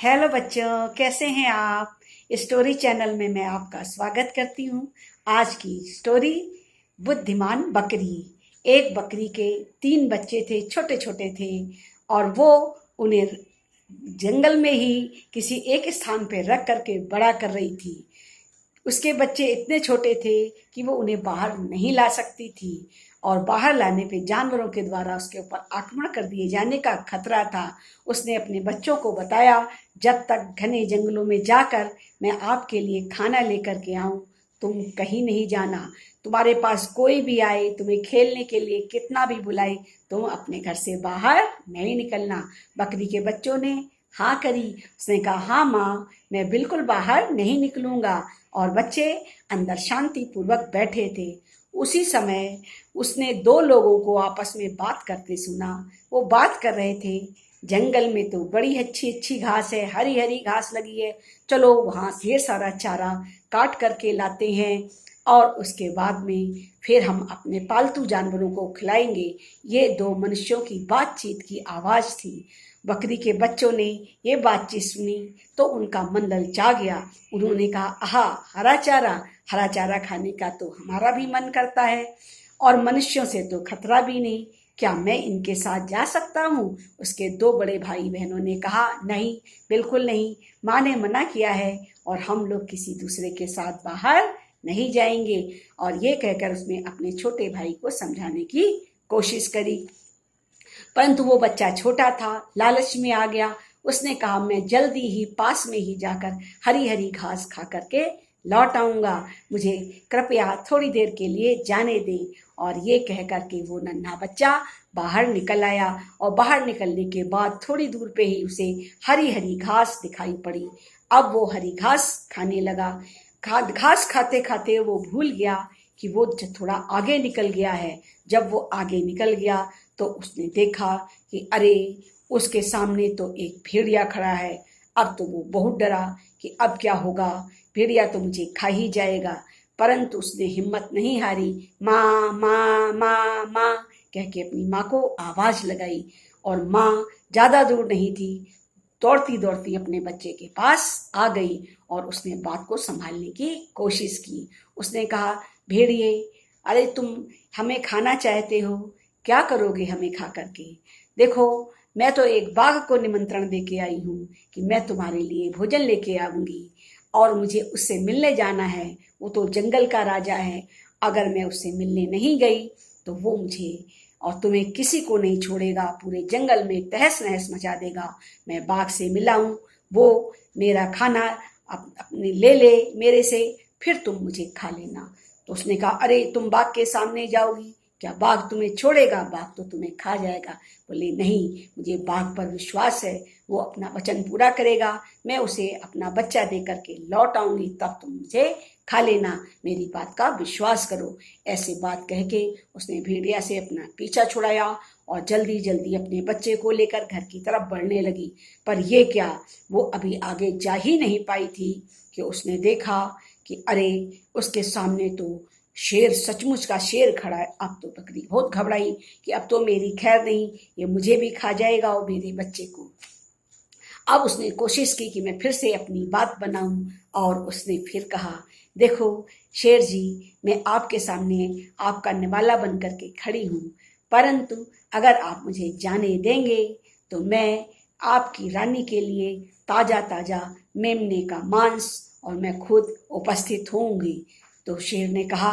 Hello बच्चों, कैसे हैं आप। स्टोरी चैनल में मैं आपका स्वागत करती हूँ। आज की स्टोरी बुद्धिमान बकरी। एक बकरी के 3 बच्चे थे, छोटे छोटे थे, और वो उन्हें जंगल में ही किसी एक स्थान पर रख करके बड़ा कर रही थी। उसके बच्चे इतने छोटे थे कि वो उन्हें बाहर नहीं ला सकती थी, और बाहर लाने पे जानवरों के द्वारा उसके ऊपर आक्रमण कर दिए जाने का खतरा था। उसने अपने बच्चों को बताया, जब तक घने जंगलों में जाकर मैं आपके लिए खाना लेकर के आऊं, तुम कहीं नहीं जाना। तुम्हारे पास कोई भी आए, तुम्हें खेलने के लिए कितना भी बुलाए, तुम अपने घर से बाहर नहीं निकलना। बकरी के बच्चों ने हाँ करी। उसने कहा, हाँ माँ, मैं बिल्कुल बाहर नहीं निकलूंगा। और बच्चे अंदर शांति पूर्वक बैठे थे। उसी समय उसने 2 लोगों को आपस में बात करते सुना। वो बात कर रहे थे, जंगल में तो बड़ी अच्छी अच्छी घास है, हरी हरी घास लगी है, चलो वहाँ ढेर सारा चारा काट करके लाते हैं और उसके बाद में फिर हम अपने पालतू जानवरों को खिलाएंगे। ये 2 मनुष्यों की बातचीत की आवाज़ थी। बकरी के बच्चों ने ये बातचीत सुनी तो उनका मन ललचा गया। उन्होंने कहा, आहा, हरा चारा खाने का तो हमारा भी मन करता है, और मनुष्यों से तो खतरा भी नहीं। क्या मैं इनके साथ जा सकता हूँ? उसके 2 बड़े भाई बहनों ने कहा, नहीं, बिल्कुल नहीं, माँ ने मना किया है और हम लोग किसी दूसरे के साथ बाहर नहीं जाएंगे। और ये कहकर उसने अपने छोटे भाई को समझाने की कोशिश करी, परंतु वो बच्चा छोटा था, लालच में आ गया। उसने कहा, मैं जल्दी ही पास में ही जाकर हरी हरी घास खा करके लौट आऊंगा, मुझे कृपया थोड़ी देर के लिए जाने दें। और ये कह करके वो नन्हा बच्चा बाहर निकल आया, और बाहर निकलने के बाद थोड़ी दूर पे ही उसे हरी हरी घास दिखाई पड़ी। अब वो हरी घास खाने लगा। घास खाते खाते वो भूल गया कि वो थोड़ा आगे निकल गया है। जब वो आगे निकल गया तो उसने देखा कि अरे, उसके सामने तो एक भेड़िया खड़ा है। अब तो वो बहुत डरा कि अब क्या होगा, भेड़िया तो मुझे खा ही जाएगा। परंतु उसने हिम्मत नहीं हारी। माँ माँ माँ माँ कह के अपनी माँ को आवाज लगाई, और माँ ज्यादा दूर नहीं थी, दौड़ती दौड़ती अपने बच्चे के पास आ गई और उसने बात को संभालने की कोशिश की। उसने कहा, भेड़िए, अरे तुम हमें खाना चाहते हो, क्या करोगे हमें खा करके? देखो, मैं तो एक बाघ को निमंत्रण दे के आई हूँ कि मैं तुम्हारे लिए भोजन लेके आऊंगी, और मुझे उससे मिलने जाना है। वो तो जंगल का राजा है, अगर मैं उससे मिलने नहीं गई तो वो मुझे और तुम्हें किसी को नहीं छोड़ेगा, पूरे जंगल में तहस नहस मचा देगा। मैं बाघ से मिला हूँ, वो मेरा खाना अपने ले ले मेरे से, फिर तुम मुझे खा लेना। तो उसने कहा, अरे तुम बाघ के सामने जाओगी, क्या बाघ तुम्हें छोड़ेगा? बाघ तो तुम्हें खा जाएगा। बोले, नहीं, मुझे बाघ पर विश्वास है, वो अपना वचन पूरा करेगा, मैं उसे अपना बच्चा दे करके लौट आऊंगी, तब तुम मुझे खा लेना, मेरी बात का विश्वास करो। ऐसे बात कह के उसने भेड़िया से अपना पीछा छुड़ाया और जल्दी जल्दी अपने बच्चे को लेकर घर की तरफ बढ़ने लगी। पर ये क्या, वो अभी आगे जा ही नहीं पाई थी कि उसने देखा कि अरे, उसके सामने तो शेर, सचमुच का शेर खड़ा है। अब तो बकरी बहुत घबराई कि अब तो मेरी खैर नहीं, ये मुझे भी खा जाएगा और मेरे बच्चे को। अब उसने कोशिश की कि मैं फिर से अपनी बात बनाऊं, और उसने फिर कहा, देखो शेर जी, मैं आपके सामने आपका निवाला बन करके खड़ी हूँ, परंतु अगर आप मुझे जाने देंगे तो मैं आपकी रानी के लिए ताज़ा ताज़ा मेमने का मांस और मैं खुद उपस्थित होंगी। तो शेर ने कहा,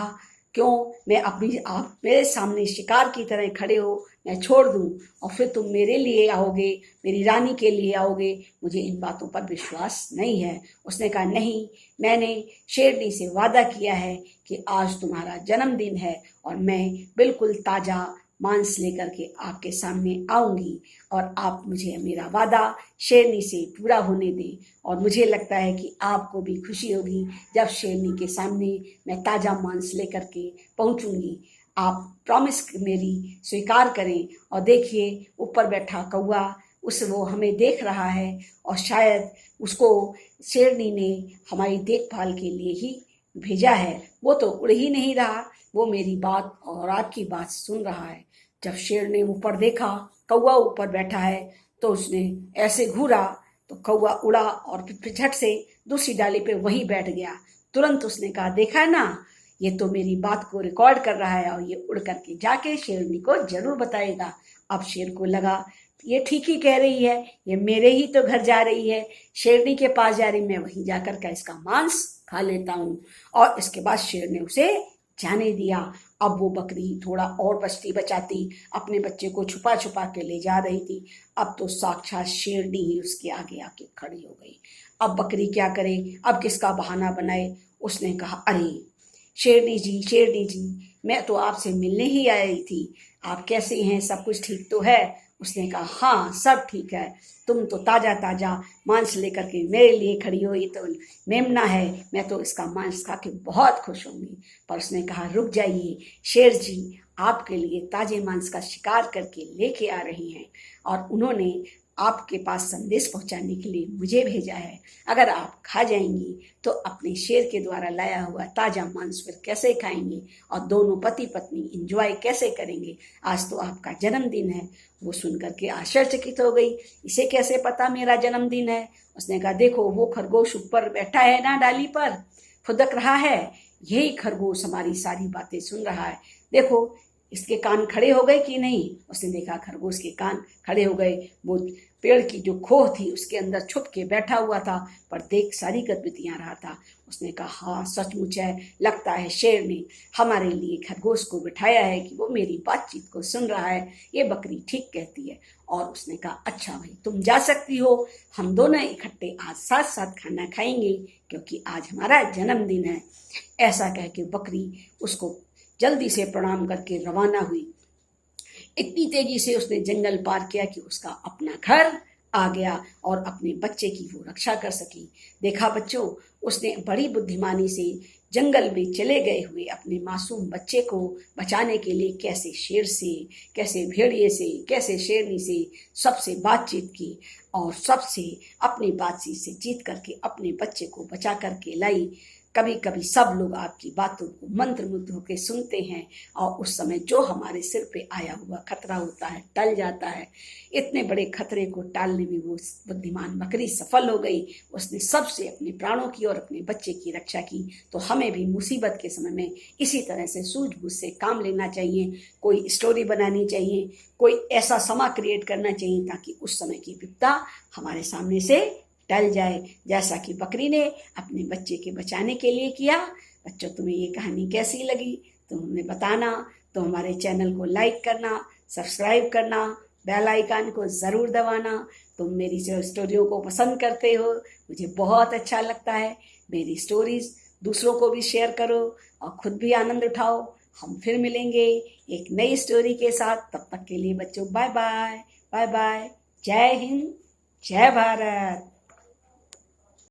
क्यों, मैं अपनी आप मेरे सामने शिकार की तरह खड़े हो, मैं छोड़ दूं और फिर तुम मेरे लिए आओगे, मेरी रानी के लिए आओगे? मुझे इन बातों पर विश्वास नहीं है। उसने कहा, नहीं, मैंने शेरनी से वादा किया है कि आज तुम्हारा जन्मदिन है और मैं बिल्कुल ताज़ा मांस लेकर के आपके सामने आऊंगी, और आप मुझे मेरा वादा शेरनी से पूरा होने दें। और मुझे लगता है कि आपको भी खुशी होगी जब शेरनी के सामने मैं ताज़ा मांस लेकर के पहुंचूंगी। आप प्रॉमिस मेरी स्वीकार करें, और देखिए, ऊपर बैठा कौआ, वो हमें देख रहा है, और शायद उसको शेरनी ने हमारी देखभाल के लिए ही भेजा है। वो तो उड़ ही नहीं रहा, वो मेरी बात और आपकी बात सुन रहा है। जब शेर ने ऊपर देखा, कौवा ऊपर बैठा है, तो उसने ऐसे घूरा तो कौवा उड़ा और फिर झट से दूसरी डाली पे वहीं बैठ गया। तुरंत उसने कहा, देखा है ना, ये तो मेरी बात को रिकॉर्ड कर रहा है और ये उड़ करके जाके शेरनी को जरूर बताएगा। अब शेर को लगा ये ठीक ही कह रही है, ये मेरे ही तो घर जा रही है, शेरनी के पास जा रही, मैं वहीं जाकर के इसका मांस खा लेता हूँ। और इसके बाद शेर ने उसे जाने दिया। अब वो बकरी थोड़ा और बचती बचाती अपने बच्चे को छुपा छुपा के ले जा रही थी। अब तो साक्षात शेरनी ही उसके आगे आके खड़ी हो गई। अब बकरी क्या करे, अब किसका बहाना बनाए। उसने कहा, अरे शेरनी जी, मैं तो आपसे मिलने ही आई थी, आप कैसे हैं, सब कुछ ठीक तो है। उसने कहा, हाँ सब ठीक है, तुम तो ताजा ताजा मांस लेकर के मेरे लिए खड़ी हो, ये तो मेमना है, मैं तो इसका मांस खा के बहुत खुश होंगी। पर उसने कहा, रुक जाइए शेर जी, आपके लिए ताजे मांस का शिकार करके लेके आ रही हैं और उन्होंने आपके पास संदेश पहुंचाने के लिए मुझे भेजा है। अगर आप खा जाएंगी तो अपने शेर के द्वारा लाया हुआ ताजा मांस फिर कैसे खाएंगी और दोनों पति पत्नी एंजॉय कैसे करेंगे। आज तो आपका जन्मदिन है। वो सुनकर के आश्चर्यचकित हो गई, इसे कैसे पता मेरा जन्मदिन है। उसने कहा, देखो वो खरगोश ऊपर बैठा है ना डाली पर, फुदक रहा है, यही खरगोश हमारी सारी बातें सुन रहा है। देखो इसके कान खड़े हो गए कि नहीं। उसने देखा खरगोश के कान खड़े हो गए। वो पेड़ की जो खोह थी उसके अंदर छुप के बैठा हुआ था, पर देख सारी गतिविधियां रहा था। उसने कहा, हाँ सचमुच है, लगता है शेर ने हमारे लिए खरगोश को बिठाया है कि वो मेरी बातचीत को सुन रहा है, ये बकरी ठीक कहती है। और उसने कहा, अच्छा भाई तुम जा सकती हो, हम दोनों इकट्ठे आज साथ साथ खाना खाएंगे क्योंकि आज हमारा जन्मदिन है। ऐसा कह के बकरी उसको जल्दी से प्रणाम करके रवाना हुई। इतनी तेजी से उसने जंगल पार किया कि उसका अपना घर आ गया और अपने बच्चे की वो रक्षा कर सकी। देखा बच्चों, उसने बड़ी बुद्धिमानी से जंगल में चले गए हुए अपने मासूम बच्चे को बचाने के लिए कैसे शेर से, कैसे भेड़िए से, कैसे शेरनी से सबसे बातचीत की और सबसे अपनी बातचीत से जीत करके अपने बच्चे को बचा करके लाई। कभी कभी सब लोग आपकी बातों को मंत्रमुग्ध होकर सुनते हैं और उस समय जो हमारे सिर पे आया हुआ खतरा होता है टल जाता है। इतने बड़े खतरे को टालने में वो बुद्धिमान बकरी सफल हो गई। उसने सबसे अपने प्राणों की और अपने बच्चे की रक्षा की। तो हमें भी मुसीबत के समय में इसी तरह से सूझबूझ से काम लेना चाहिए, कोई स्टोरी बनानी चाहिए, कोई ऐसा समा क्रिएट करना चाहिए ताकि उस समय की विपदा हमारे सामने से टल जाए, जैसा कि बकरी ने अपने बच्चे के बचाने के लिए किया। बच्चों, तुम्हें ये कहानी कैसी लगी तो हमें बताना। तो हमारे चैनल को लाइक करना, सब्सक्राइब करना, बेल आइकन को ज़रूर दबाना। तुम मेरी स्टोरियों को पसंद करते हो, मुझे बहुत अच्छा लगता है। मेरी स्टोरीज दूसरों को भी शेयर करो और खुद भी आनंद उठाओ। हम फिर मिलेंगे एक नई स्टोरी के साथ। तब तक के लिए बच्चों बाय बाय, बाय बाय। जय हिंद, जय भारत।